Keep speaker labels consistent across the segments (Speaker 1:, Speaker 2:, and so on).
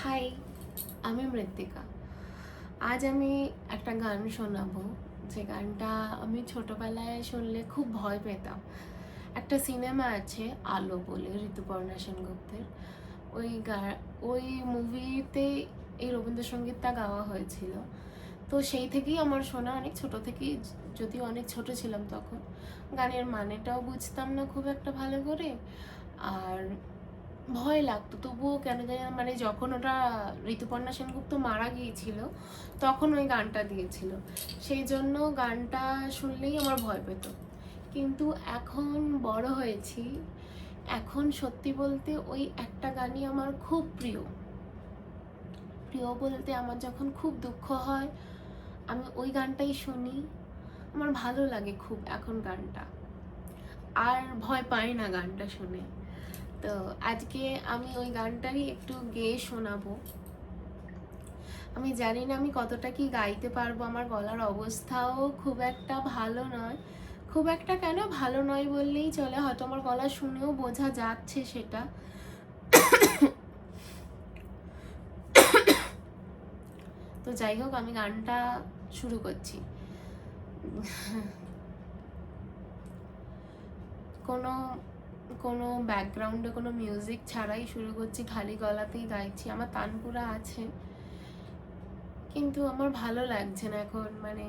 Speaker 1: High, আমি মৃত্তিকা। আজ আমি একটা গান শোনাবো, যে গানটা আমি ছোটবেলায় শুনলে খুব ভয় পেতাম। একটা সিনেমা আছে আলো বলে, ঋতুপর্ণা সেনগুপ্তের। ওই ওই মুভিতে এই রবীন্দ্রসঙ্গীতটা গাওয়া হয়েছিল। তো সেই থেকেই আমার শোনা, অনেক ছোট থেকেই, যদিও অনেক ছোট ছিলাম তখন। গানের মানেটাও বুঝতাম না খুব একটা ভালো করে, আর ভয় লাগতো, তবুও কেন জানি না, মানে যখন ওটা ঋতুপর্ণা সেনগুপ্ত মারা গিয়েছিল তখন ওই গানটা দিয়েছিল, সেই জন্য গানটা শুনলেই আমার ভয় পেত। কিন্তু এখন বড় হয়েছি, এখন সত্যি বলতে ওই একটা গানই আমার খুব প্রিয়। প্রিয় বলতে, আমার যখন খুব দুঃখ হয় আমি ওই গানটাই শুনি, আমার ভালো লাগে খুব এখন গানটা, আর ভয় পাই না গানটা শুনে। তো আজকে আমি ওই গানটারই একটু গেয়ে শোনাবো। আমি জানি না আমি কতটা কি গাইতে পারবো, আমার গলার অবস্থাও খুব একটা ভালো নয়। খুব একটা কেন, ভালো নয় বললেই চলে, হয়তো আমার গলা শুনেও বোঝা যাচ্ছে সেটা। তো যাই হোক, আমি গানটা শুরু করছি। কোনো কোনো ব্যাকগ্রাউন্ডে কোনো মিউজিক ছাড়াই শুরু করছি, খালি গলাতেই গাইছি। আমার তানপুরা আছে, কিন্তু আমার ভালো লাগছে না এখন, মানে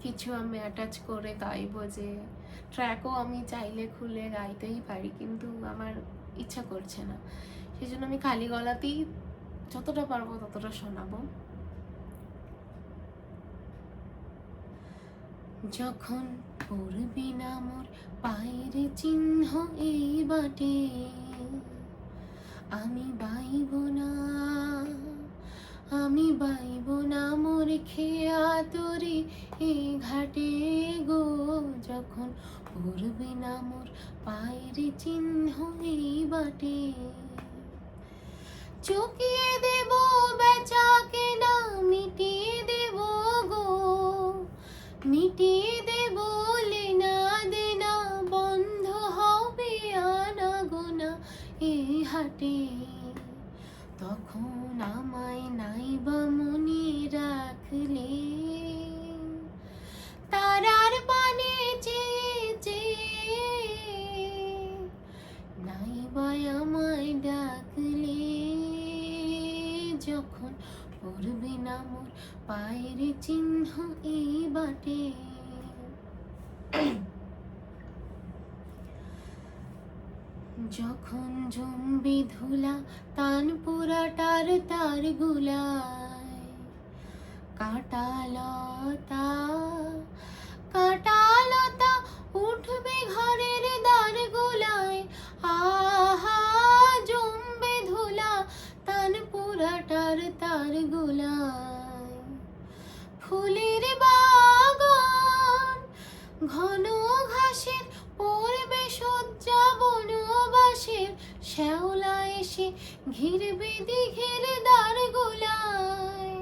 Speaker 1: কিছু আমি অ্যাটাচ করে গাইবো, যে ট্র্যাকও আমি চাইলে খুলে গাইতেই পারি, কিন্তু আমার ইচ্ছা করছে না। সেই জন্য আমি খালি গলাতেই যতটা পারবো ততটা শোনাবো। যখন পড়বি না মোর পায়ের চিহ্ন এই বাটে, আমি বাইব না, আমি বাইব না মোর খেয়া তোরে এই ঘাটে গো। যখন পড়বি না মোর পায়ের চিহ্ন এই বাটে, চুকিয়ে দেব বেচা কেনা, মিটিয়ে দেব গো, মিটিয়ে দেব লেনা দেনা, বন্ধ হবে আনা গোনা এই হাটে। তখন আমায় নাইবা মনে রাখলে, তারার পানে চেয়ে নাইবা আমায় ডাকলে, যখন পড়বে না মোর পায়ের চিহ্ন এই বাটে। যখন জমবি ধুলা তানপুরাটার তার গুলায়, কাঁটালতা কাঁটালতা উঠবে ঘরের দ্বার গুলায়, আহা জমবে ধুলা তানপুরাটার তার গুলায়। ফুলের বাগান ঘন ঘাসের পড়বে শয্যা, বনবাসের শ্যাওলা এসে ঘিরবে দিঘের দ্বার গুলায়।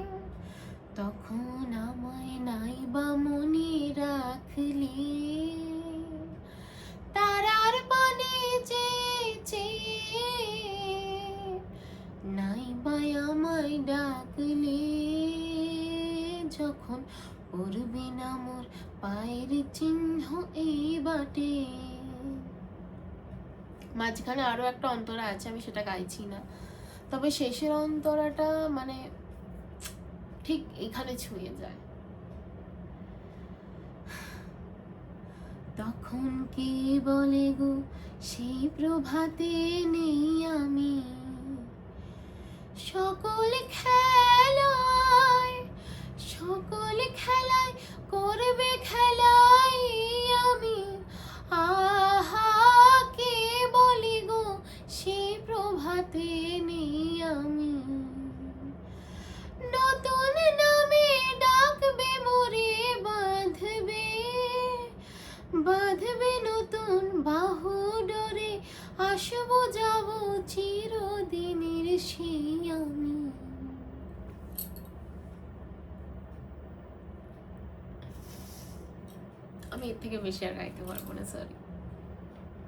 Speaker 1: তখন আমায় নাইবা মনে রাখলে, তারার পানে চেয়ে নাইবা আমায় ডাকলে, যখন পড়বে না মোর পায়ের চিহ্ন এই বাটে। মাঝখানে আরো একটা অন্তরা আছে, আমি সেটা গাইছি না, তবে শেষের অন্তরাটা মানে ঠিক এখানে ছুঁয়ে যায়। তখন কে বলে গো সেই প্রভাতে নেই আমি, সকল খেলায় সকল খেলায় করবে খেলাই আমি, আহা কে বলি গো সেই প্রভাতে নেই আমি। নতুন নামে ডাকবে মোরে, বাঁধবে বাঁধবে নতুন বাহু ডোরে, আসবো যাব চিরদিনের সেই আমি। আমি এর থেকে বেশি আর গাইতে পারবো না, সরি।